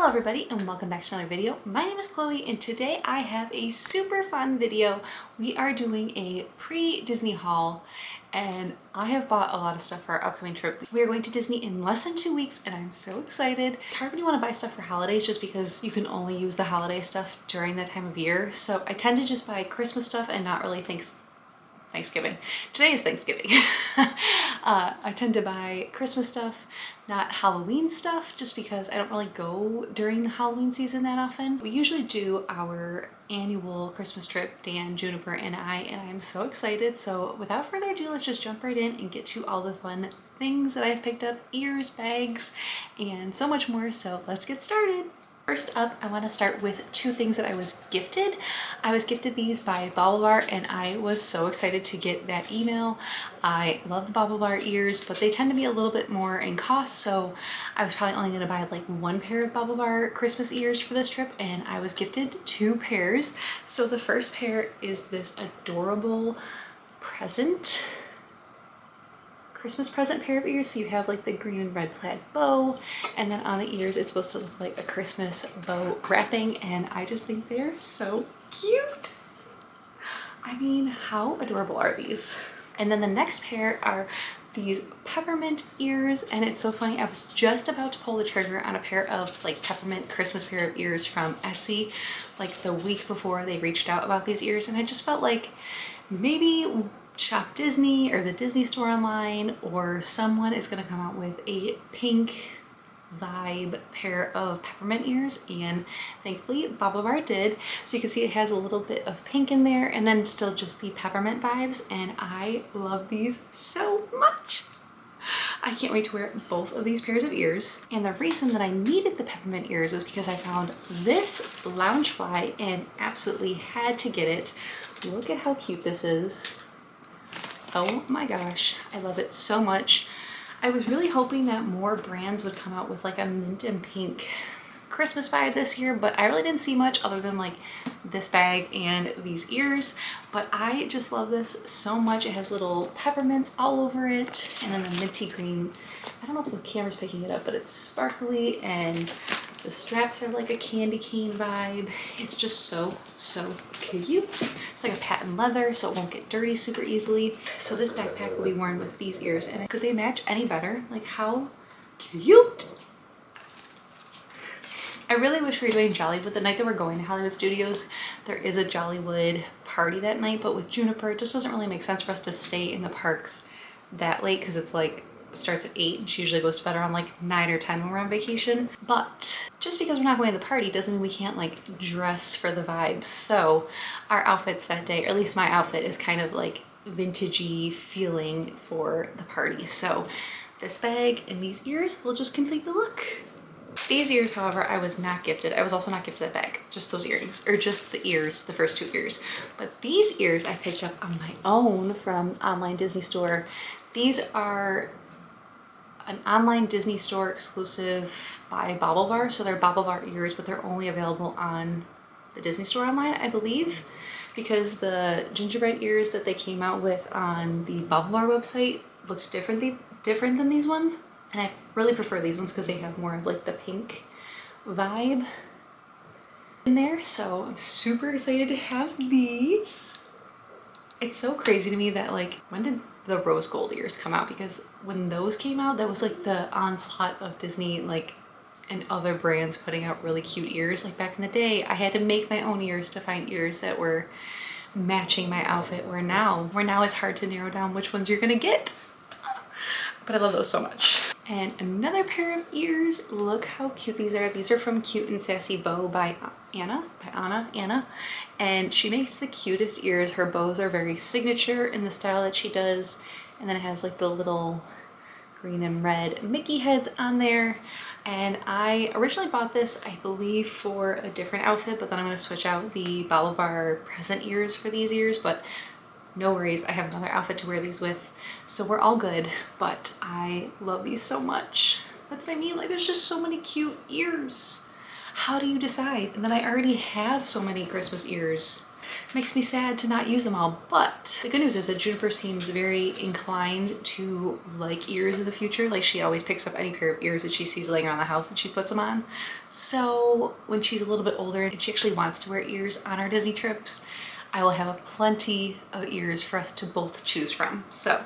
Hello everybody and welcome back to another video. My name is Chloe and today I have a super fun video. We are doing a pre-Disney haul and I have bought a lot of stuff for our upcoming trip. We are going to Disney in less than 2 weeks and I'm so excited. It's hard when you want to buy stuff for holidays just because you can only use the holiday stuff during that time of year. So I tend to just buy Christmas stuff and not really Thanksgiving. Today is Thanksgiving. I tend to buy Christmas stuff, not Halloween stuff, just because I don't really go during the Halloween season that often. We usually do our annual Christmas trip, Dan, Juniper, and I'm so excited. So without further ado, let's just jump right in and get to all the fun things that I've picked up, ears, bags, and so much more. So let's get started. First up, I want to start with two things that I was gifted. I was gifted these by BaubleBar and I was so excited to get that email. I love the BaubleBar ears, but they tend to be a little bit more in cost, so I was probably only going to buy like one pair of BaubleBar Christmas ears for this trip, and I was gifted two pairs. So the first pair is this adorable Christmas present pair of ears. So you have like the green and red plaid bow, and then on the ears it's supposed to look like a Christmas bow wrapping, and I just think they're so cute. I mean, how adorable are these? And then the next pair are these peppermint ears, and it's so funny, I was just about to pull the trigger on a pair of like peppermint Christmas pair of ears from Etsy like the week before they reached out about these ears, and I just felt like maybe Shop Disney or the Disney store online or someone is going to come out with a pink vibe pair of peppermint ears, and thankfully BaubleBar did. So you can see it has a little bit of pink in there and then still just the peppermint vibes, and I love these so much. I can't wait to wear both of these pairs of ears. And the reason that I needed the peppermint ears was because I found this Loungefly and absolutely had to get it. Look at how cute this is. Oh my gosh, I love it so much. I was really hoping that more brands would come out with like a mint and pink Christmas vibe this year, but I really didn't see much other than like this bag and these ears. But I just love this so much. It has little peppermints all over it, and then the minty green. I don't know if the camera's picking it up, but it's sparkly, and the straps are like a candy cane vibe. It's just so cute. It's like a patent leather, so it won't get dirty super easily. So this backpack will be worn with these ears, and could they match any better? Like, how cute? I really wish we were doing Jollywood the night that we're going to Hollywood Studios. There is a Jollywood party that night, but with Juniper, it just doesn't really make sense for us to stay in the parks that late because it's like starts at 8 and she usually goes to bed around like 9 or 10 when we're on vacation. But just because we're not going to the party doesn't mean we can't like dress for the vibes. So our outfits that day, or at least my outfit, is kind of like vintagey feeling for the party. So this bag and these ears will just complete the look. These ears, however, I was not gifted. I was also not gifted that bag, just those earrings, or just the ears, the first two ears. But these ears I picked up on my own from online Disney store. These are an online Disney store exclusive by BaubleBar. So they're BaubleBar ears, but they're only available on the Disney store online, I believe, because the gingerbread ears that they came out with on the BaubleBar website looked different than these ones. And I really prefer these ones because they have more of like the pink vibe in there. So I'm super excited to have these. It's so crazy to me that like, when did the rose gold ears come out? Because when those came out, that was like the onslaught of Disney like and other brands putting out really cute ears. Like back in the day, I had to make my own ears to find ears that were matching my outfit, where now it's hard to narrow down which ones you're gonna get. But I love those so much. And another pair of ears. Look how cute these are. These are from Cute and Sassy Bow by Anna. And she makes the cutest ears. Her bows are very signature in the style that she does. And then it has like the little green and red Mickey heads on there. And I originally bought this, I believe, for a different outfit, but then I'm going to switch out the BaubleBar present ears for these ears. But no worries, I have another outfit to wear these with, so we're all good. But I love these so much. That's what I mean, like there's just so many cute ears. How do you decide? And then I already have so many Christmas ears. Makes me sad to not use them all, but the good news is that Juniper seems very inclined to like ears in the future. Like she always picks up any pair of ears that she sees laying around the house and she puts them on. So when she's a little bit older and she actually wants to wear ears on our Disney trips, I will have plenty of ears for us to both choose from. So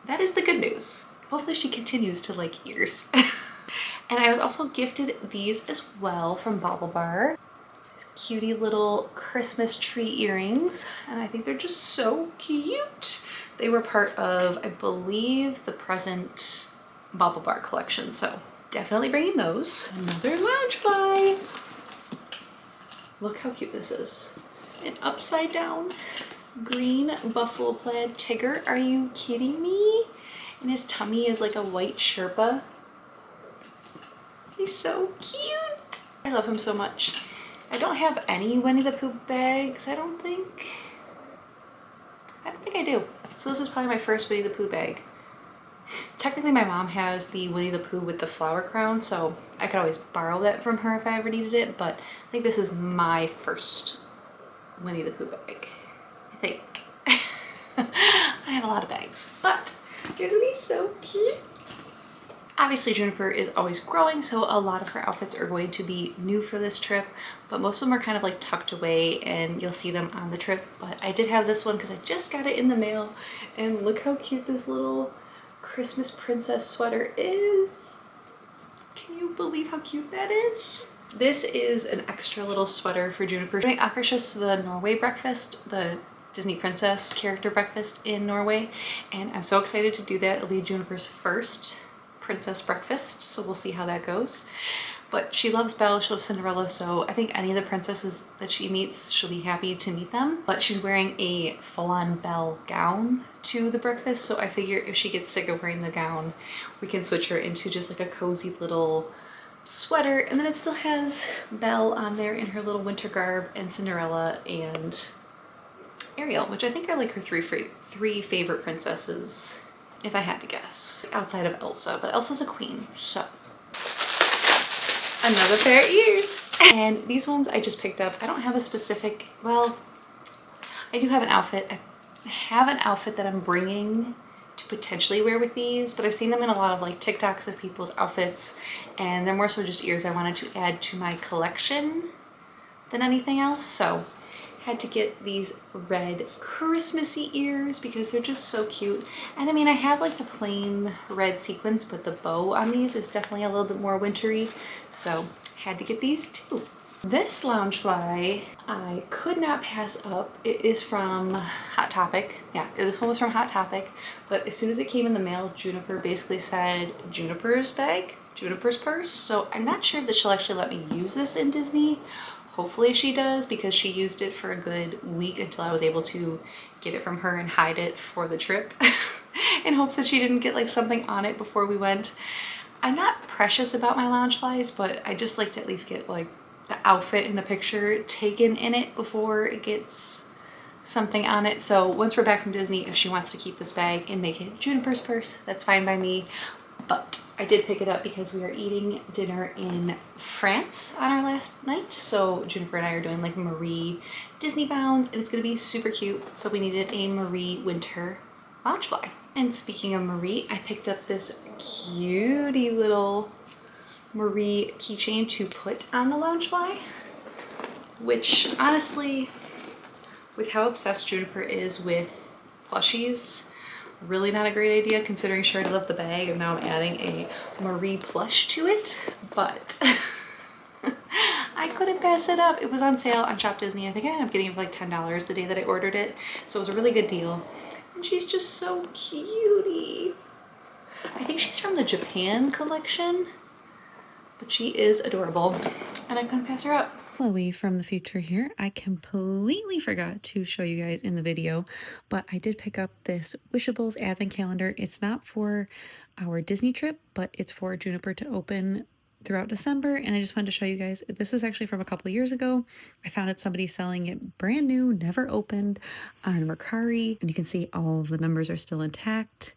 that is the good news. Hopefully she continues to like ears. And I was also gifted these as well from BaubleBar. Cutie little Christmas tree earrings, and I think they're just so cute. They were part of, I believe, the present BaubleBar collection, so definitely bringing those. Another Loungefly. Look how cute this is. An upside down green buffalo plaid Tigger. Are you kidding me? And his tummy is like a white Sherpa. He's so cute. I love him so much. I don't have any Winnie the Pooh bags, I don't think I do. So this is probably my first Winnie the Pooh bag. Technically my mom has the Winnie the Pooh with the flower crown, so I could always borrow that from her if I ever needed it, but I think this is my first Winnie the Pooh bag, I think. I have a lot of bags, but isn't he so cute? Obviously Juniper is always growing, so a lot of her outfits are going to be new for this trip, but most of them are kind of like tucked away and you'll see them on the trip. But I did have this one because I just got it in the mail, and look how cute this little Christmas princess sweater is. Can you believe how cute that is? This is an extra little sweater for Juniper. Doing Akershus, the Norway breakfast, the Disney princess character breakfast in Norway, and I'm so excited to do that. It'll be Juniper's first princess breakfast, so we'll see how that goes. But she loves Belle, she loves Cinderella, so I think any of the princesses that she meets, she'll be happy to meet them. But she's wearing a full-on Belle gown to the breakfast, so I figure if she gets sick of wearing the gown, we can switch her into just like a cozy little sweater, and then it still has Belle on there in her little winter garb, and Cinderella and Ariel, which I think are like her three favorite princesses, if I had to guess, outside of Elsa, but Elsa's a queen, so. Another pair of ears. And these ones I just picked up. I don't have a specific, well, I do have an outfit. I have an outfit that I'm bringing to potentially wear with these, but I've seen them in a lot of like TikToks of people's outfits, and they're more so just ears I wanted to add to my collection than anything else, so had to get these red Christmassy ears because they're just so cute. And I mean, I have like the plain red sequins, but the bow on these is definitely a little bit more wintry, so had to get these too. This Loungefly I could not pass up. It is from Hot Topic. Yeah, this one was from Hot Topic, but as soon as it came in the mail, Juniper basically said Juniper's bag, Juniper's purse, so I'm not sure that she'll actually let me use this in Disney. Hopefully she does, because she used it for a good week until I was able to get it from her and hide it for the trip in hopes that she didn't get like something on it before we went. I'm not precious about my Loungeflies, but I just like to at least get like the outfit and the picture taken in it before it gets something on it. So once we're back from Disney, if she wants to keep this bag and make it Juniper's purse, that's fine by me. But I did pick it up because we are eating dinner in France on our last night. So Juniper and I are doing like Marie Disney bounds, and it's gonna be super cute. So we needed a Marie winter Loungefly. And speaking of Marie, I picked up this cutie little Marie keychain to put on the Loungefly, which honestly, with how obsessed Juniper is with plushies, really not a great idea considering she already loved the bag and now I'm adding a Marie plush to it, but I couldn't pass it up. It was on sale on Shop Disney. I think I ended up getting it for like $10 the day that I ordered it, so it was a really good deal. And she's just so cutie. I think she's from the Japan collection, but she is adorable and I couldn't pass her up. Chloe from the future here. I completely forgot to show you guys in the video, but I did pick up this Wishables advent calendar. It's not for our Disney trip, but it's for Juniper to open throughout December, and I just wanted to show you guys. This is actually from a couple of years ago. I found it, somebody selling it brand new, never opened, on Mercari, and you can see all of the numbers are still intact.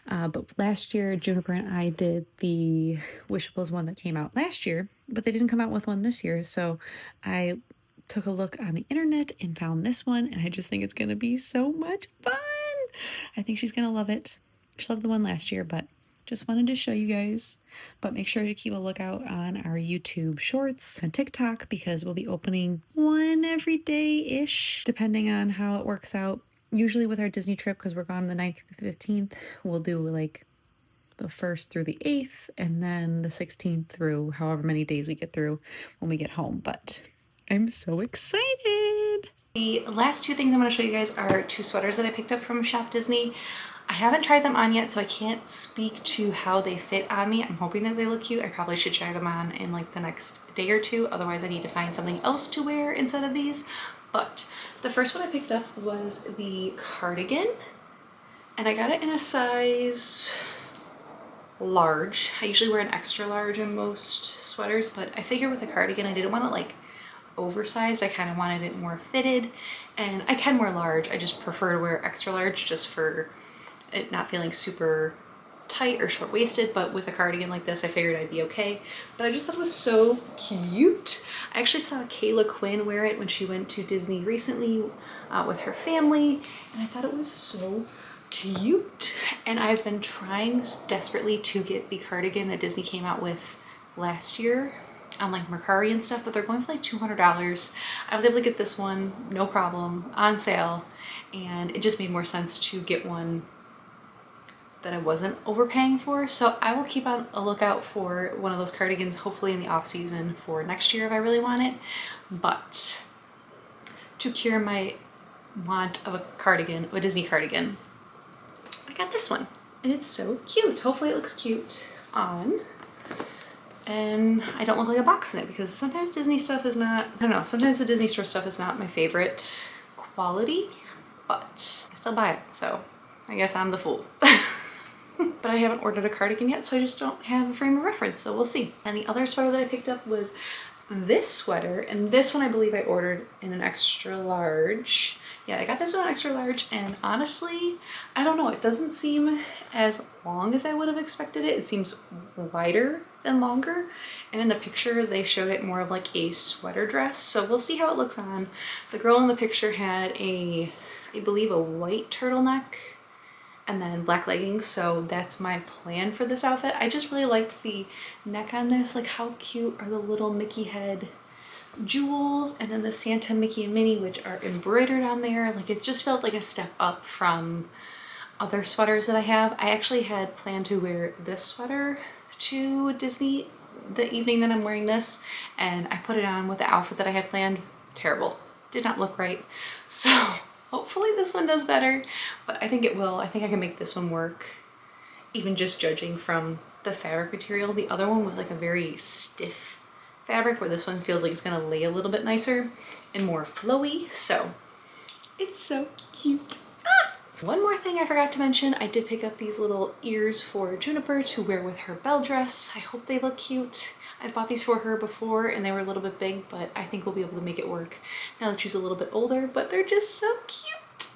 But last year, Juniper and I did the Wishables one that came out last year, but they didn't come out with one this year, so I took a look on the internet and found this one, and I just think it's gonna be so much fun. I think she's gonna love it. She loved the one last year, but just wanted to show you guys. But make sure to keep a lookout on our YouTube shorts and TikTok, because we'll be opening one every day-ish, depending on how it works out. Usually with our Disney trip, because we're gone the 9th through the 15th, we'll do like the 1st through the 8th, and then the 16th through however many days we get through when we get home. But I'm so excited. The last two things I'm going to show you guys are two sweaters that I picked up from Shop Disney. I haven't tried them on yet, so I can't speak to how they fit on me. I'm hoping that they look cute. I probably should try them on in like the next day or two. Otherwise, I need to find something else to wear instead of these. But the first one I picked up was the cardigan, and I got it in a size large. I usually wear an extra large in most sweaters, but I figured with the cardigan, I didn't want it like oversized. I kind of wanted it more fitted, and I can wear large. I just prefer to wear extra large just for it not feeling super tight or short-waisted. But with a cardigan like this, I figured I'd be okay. But I just thought it was so cute. I actually saw Kayla Quinn wear it when she went to Disney recently with her family, and I thought it was so cute. And I've been trying desperately to get the cardigan that Disney came out with last year on like Mercari and stuff, but they're going for like $200. I was able to get this one no problem on sale, and it just made more sense to get one that I wasn't overpaying for. So I will keep on a lookout for one of those cardigans, hopefully in the off season for next year if I really want it. But to cure my want of a cardigan, a Disney cardigan, I got this one, and it's so cute. Hopefully it looks cute on, and I don't look like a box in it, because sometimes Disney stuff is not, I don't know, sometimes the Disney store stuff is not my favorite quality, but I still buy it, so I guess I'm the fool. But I haven't ordered a cardigan yet, so I just don't have a frame of reference, so we'll see. And the other sweater that I picked up was this sweater, and this one I believe I ordered in an extra large. Yeah, I got this one extra large, and honestly, I don't know, it doesn't seem as long as I would have expected it. It seems wider than longer, and in the picture they showed it more of like a sweater dress, so we'll see how it looks on. The girl in the picture had I believe a white turtleneck and then black leggings, so that's my plan for this outfit. I just really liked the neck on this. Like, how cute are the little Mickey head jewels, and then the Santa, Mickey, and Minnie, which are embroidered on there. Like, it just felt like a step up from other sweaters that I have. I actually had planned to wear this sweater to Disney the evening that I'm wearing this, and I put it on with the outfit that I had planned. Terrible. Did not look right. So hopefully this one does better, but I think it will. I think I can make this one work, even just judging from the fabric material. The other one was like a very stiff fabric, where this one feels like it's gonna lay a little bit nicer and more flowy, so it's so cute. One more thing I forgot to mention, I did pick up these little ears for Juniper to wear with her belle dress. I hope they look cute. I've bought these for her before and they were a little bit big, but I think we'll be able to make it work now that she's a little bit older, but they're just so cute.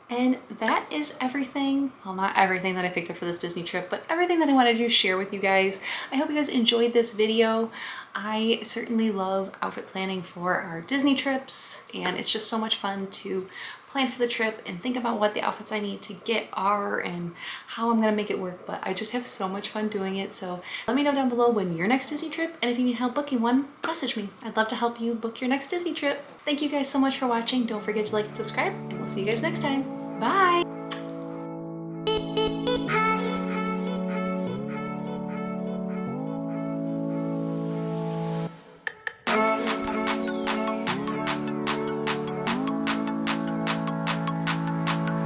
And that is everything. Well, not everything that I picked up for this Disney trip, but everything that I wanted to share with you guys. I hope you guys enjoyed this video. I certainly love outfit planning for our Disney trips, and it's just so much fun to plan for the trip and think about what the outfits I need to get are and how I'm gonna make it work. But I just have so much fun doing it. So let me know down below when your next Disney trip, and if you need help booking one, message me. I'd love to help you book your next Disney trip. Thank you guys so much for watching. Don't forget to like and subscribe, and we'll see you guys next time. Bye!